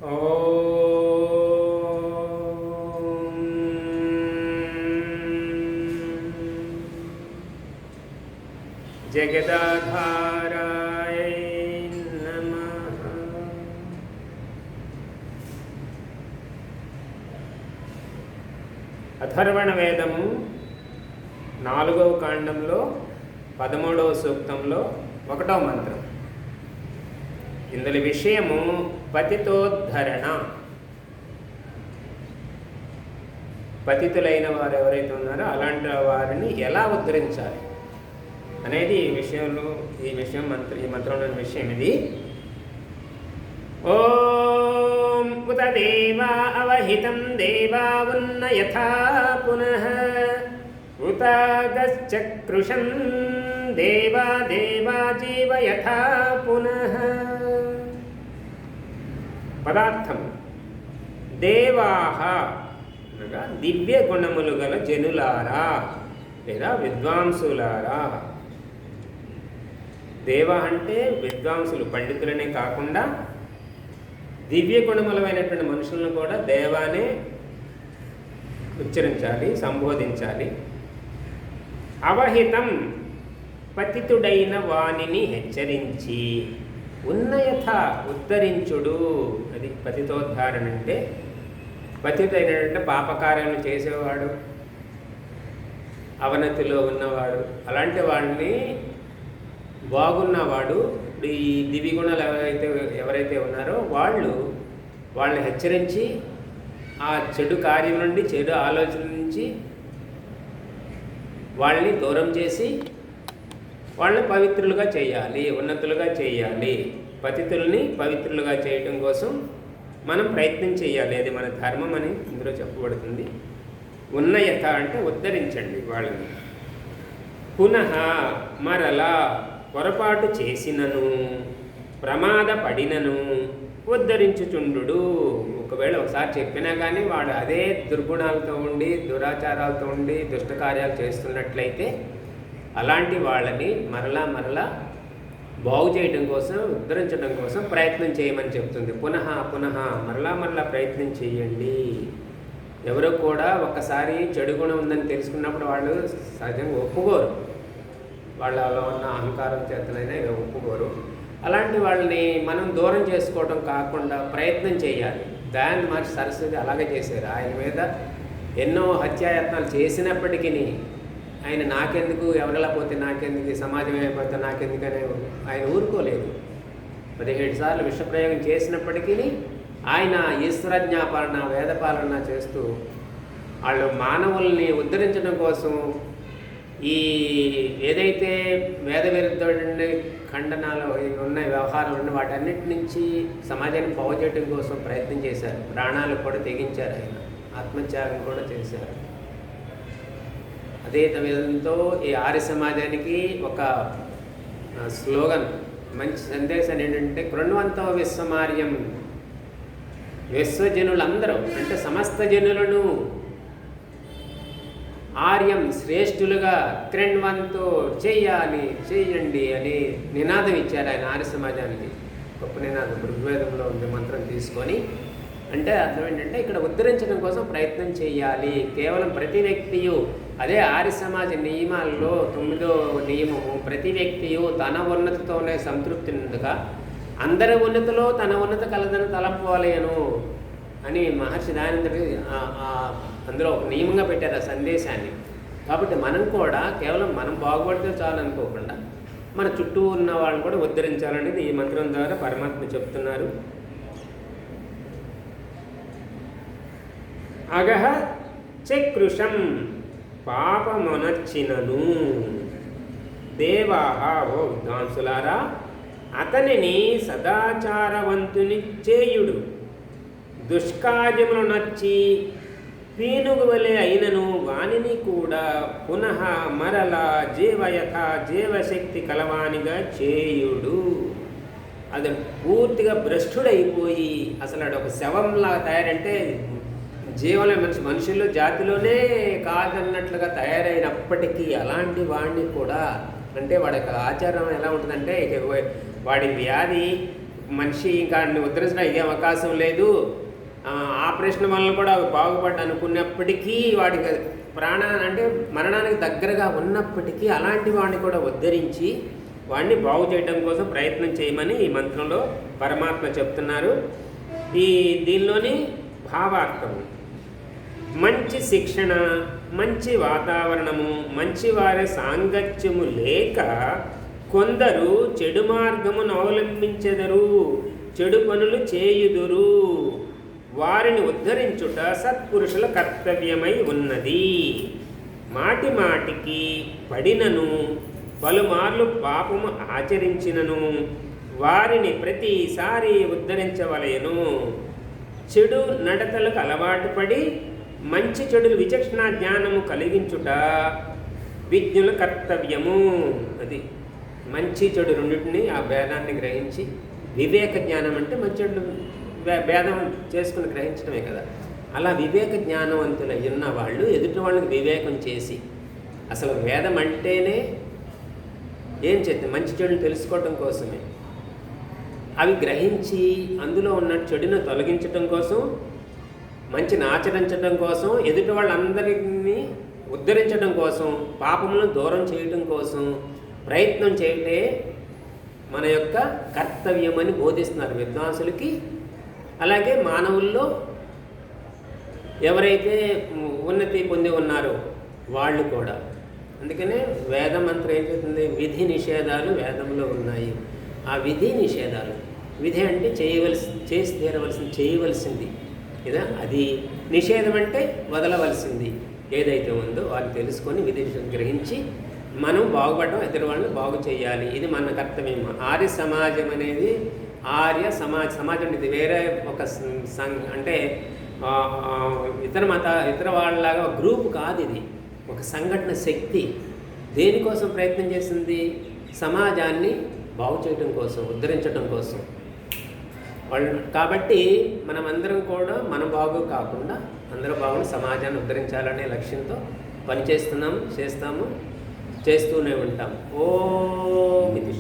జగదాధారాయ నమః. అథర్వణ వేదము 4వ కాండంలో 13వ సూక్తంలో 1వ మంత్రం. ఇందులో విషయము పతితోద్ధరణ. పతితులైన వారు ఎవరైతే ఉన్నారో అలాంటి వారిని ఎలా ఉద్ధరించాలి అనేది ఈ మంత్రంలోని విషయం ఇది. ఓం ఉత దేవా అవహితం దేవా ఉన్నయథా పునః ఉతాగశ్చక్రుషం దేవా దేవా జీవయథా పునః. పదార్థం దేవాహ అనగా దివ్య గుణములు గల జనులారా లేదా విద్వాంసులారా. దేవ అంటే విద్వాంసులు, పండితులనే కాకుండా దివ్య గుణములమైనటువంటి మనుషులను కూడా దేవానే ఉచ్చరించాలి, సంబోధించాలి. అవహితం పతితుడైన వానిని హెచ్చరించి ఉన్నయథ ఉద్ధరించుడు. అది పతితోద్ధారణ అంటే. పతితుడైనటువంటి పాపకార్యాలు చేసేవాడు, అవనతిలో ఉన్నవాడు, అలాంటి వాడిని బాగున్నవాడు ఈ దివ్యగుణాలు ఎవరైతే ఉన్నారో వాళ్ళని హెచ్చరించి ఆ చెడు కార్యం నుండి, చెడు ఆలోచన నుంచి వాళ్ళని దూరం చేసి వాళ్ళని పవిత్రులుగా చేయాలి, ఉన్నతులుగా చేయాలి. పతితుల్ని పవిత్రులుగా చేయటం కోసం మనం ప్రయత్నం చేయాలి. అది మన ధర్మం అని ఇందులో చెప్పబడుతుంది. ఉన్నయత అంటే ఉద్ధరించండి వాళ్ళని. పునః మరలా పొరపాటు చేసినను ప్రమాదపడినను ఉద్ధరించుచుండు. ఒకవేళ ఒకసారి చెప్పినా కానీ వాడు అదే దుర్గుణాలతో ఉండి, దురాచారాలతో ఉండి, దుష్టకార్యాలు చేస్తున్నట్లయితే అలాంటి వాళ్ళని మరలా బాగు చేయడం కోసం, ఉద్ధరించడం కోసం ప్రయత్నం చేయమని చెప్తుంది. పునః మరలా ప్రయత్నం చేయండి. ఎవరో కూడా ఒక్కసారి చెడు గుణం ఉందని తెలుసుకున్నప్పుడు వాళ్ళు సహజంగా ఒప్పుకోరు. వాళ్ళలో ఉన్న అహంకారం చేతనైనా ఒప్పుకోరు. అలాంటి వాళ్ళని మనం దూరం చేసుకోవడం కాకుండా ప్రయత్నం చేయాలి. దాన్ని మరి సరస్వతి అలాగే చేశారు. ఆయన మీద ఎన్నో హత్యాయత్నాలు చేసినప్పటికీ ఆయన నాకెందుకు, ఎవరిలా పోతే నాకెందుకు, సమాజం అయిపోతే నాకెందుకు అనే ఆయన ఊరుకోలేదు. 17 సార్లు విషప్రయోగం చేసినప్పటికీ ఆయన ఈశ్వరజ్ఞాపాలన, వేదపాలన చేస్తూ వాళ్ళు మానవుల్ని ఉద్ధరించడం కోసం ఈ ఏదైతే వేద విరుద్ధ ఖండనాలు ఉన్న వ్యవహారాలు ఉన్న వాటన్నిటి నుంచి సమాజాన్ని బాగు చేయడం కోసం ప్రయత్నం చేశారు. ప్రాణాలు కూడా తెగించారు. ఆయన ఆత్మత్యాగం కూడా చేశారు. అదే విధంతో ఈ ఆర్య సమాజానికి ఒక స్లోగన్, మంచి సందేశం ఏంటంటే కృణ్వంతో విశ్వమార్యం. విశ్వజనులందరూ అంటే సమస్త జనులను ఆర్యం శ్రేష్ఠులుగా కృణ్వంతో చేయండి అని నినాదం ఇచ్చారు ఆయన ఆర్య సమాజానికి. గొప్ప నినాదం ఋగ్వేదంలో ఉండే మంత్రం తీసుకొని. అంటే అర్థం ఏంటంటే ఇక్కడ ఉద్ధరించడం కోసం ప్రయత్నం చేయాలి. కేవలం ప్రతి వ్యక్తియు, అదే ఆర్య సమాజ నియమాల్లో 9వ నియమము, ప్రతి వ్యక్తియు తన ఉన్నతితోనే సంతృప్తి ఉండగా అందరి ఉన్నతిలో తన ఉన్నత కలదని తలంపోలేను అని మహర్షి దయానందుడు అందులో ఒక నియమంగా పెట్టారు ఆ సందేశాన్ని. కాబట్టి మనం కూడా కేవలం మనం బాగుపడితే చాలు అనుకోకుండా మన చుట్టూ ఉన్న వాళ్ళని కూడా ఉద్ధరించాలనేది ఈ మంత్రం ద్వారా పరమాత్మ చెప్తున్నారు. అగహ చక్రుషం పాపమొనర్చినను దేవాహ, ఓ విద్వాంసులారా, అతనిని సదాచారవంతుని చేయుడు. దుష్కార్యములు నచ్చి పీనుగు వలె అయినను వానిని కూడా పునః మరలా జీవయథ జీవశక్తి కలవానిగా చేయుడు. అది పూర్తిగా భ్రష్టుడైపోయి అసలు ఒక శవంలా తయారంటే జీవన మనుషుల్లో జాతిలోనే కాదన్నట్లుగా తయారైనప్పటికీ అలాంటి వాడిని కూడా, అంటే వాడి యొక్క ఆచారం ఎలా ఉంటుందంటే వాడి వ్యాధి మనిషి ఇంకా ఉద్ధరించడం ఇదే అవకాశం లేదు, ఆపరేషన్ వల్ల కూడా బాగుపడ్డ అనుకున్నప్పటికీ వాడికి అంటే మరణానికి దగ్గరగా ఉన్నప్పటికీ అలాంటి వాడిని కూడా ఉద్ధరించి వాడిని బాగు చేయడం కోసం ప్రయత్నం చేయమని ఈ మంత్రంలో పరమాత్మ చెప్తున్నారు. దీనిలోని భావార్థం మంచి శిక్షణ, మంచి వాతావరణము, మంచి వారి సాంగత్యము లేక కొందరు చెడు మార్గమును అవలంబించెదరు, చెడు పనులు చేయుదురు. వారిని ఉద్ధరించుట సత్పురుషుల కర్తవ్యమై ఉన్నది. మాటి మాటికి పడినను పలుమార్లు పాపము ఆచరించినను వారిని ప్రతిసారి ఉద్ధరించవలెను. చెడు నడతలకు అలవాటు పడి మంచి చెడులు విచక్షణ జ్ఞానము కలిగించుట విజ్ఞుల కర్తవ్యము. అది మంచి చెడు రెండింటిని ఆ భేదాన్ని గ్రహించి, వివేక జ్ఞానం అంటే మంచి చెడు భేదం చేసుకుని గ్రహించడమే కదా. అలా వివేక జ్ఞానవంతులు ఉన్న వాళ్ళు ఎదుటి వాళ్ళకి వివేకం చేసి, అసలు వేదం అంటేనే ఏం చేస్తుంది, మంచి చెడుని తెలుసుకోవటం కోసమే. అవి గ్రహించి అందులో ఉన్న చెడును తొలగించటం కోసం, మంచిని ఆచరించడం కోసం, ఎదుటి వాళ్ళందరినీ ఉద్ధరించడం కోసం, పాపములను దూరం చేయటం కోసం ప్రయత్నం చేయటే మన యొక్క కర్తవ్యం అని బోధిస్తున్నారు విద్వాంసులకి. అలాగే మానవుల్లో ఎవరైతే ఉన్నతి పొంది ఉన్నారో వాళ్ళు కూడా. అందుకనే వేదమంత్రం ఏం చెప్తుంది, విధి నిషేధాలు వేదంలో ఉన్నాయి. ఆ విధి నిషేధాలు, విధి అంటే చేసి తీరవలసింది, చేయవలసింది కదా. అది నిషేధం అంటే వదలవలసింది ఏదైతే ఉందో వాళ్ళు తెలుసుకొని విధి గ్రహించి మనం బాగుపడడం, ఎదురు వాళ్ళని బాగు చేయాలి. ఇది మన కర్తవ్యం. ఆర్య సమాజం అనేది సమాజం ఇది వేరే ఒక అంటే ఇతర వాళ్ళలాగా గ్రూప్ కాదు. ఇది ఒక సంఘటన శక్తి. దేనికోసం ప్రయత్నం చేసింది? సమాజాన్ని బాగు చేయడం కోసం, ఉద్ధరించడం కోసం వాళ్ళు. కాబట్టి మనమందరం కూడా మన బాగు కాకుండా అందరూ బాగుని సమాజాన్ని ఉద్ధరించాలనే లక్ష్యంతో పనిచేస్తున్నాము, చేస్తూనే ఉంటాం. ఓం ఇది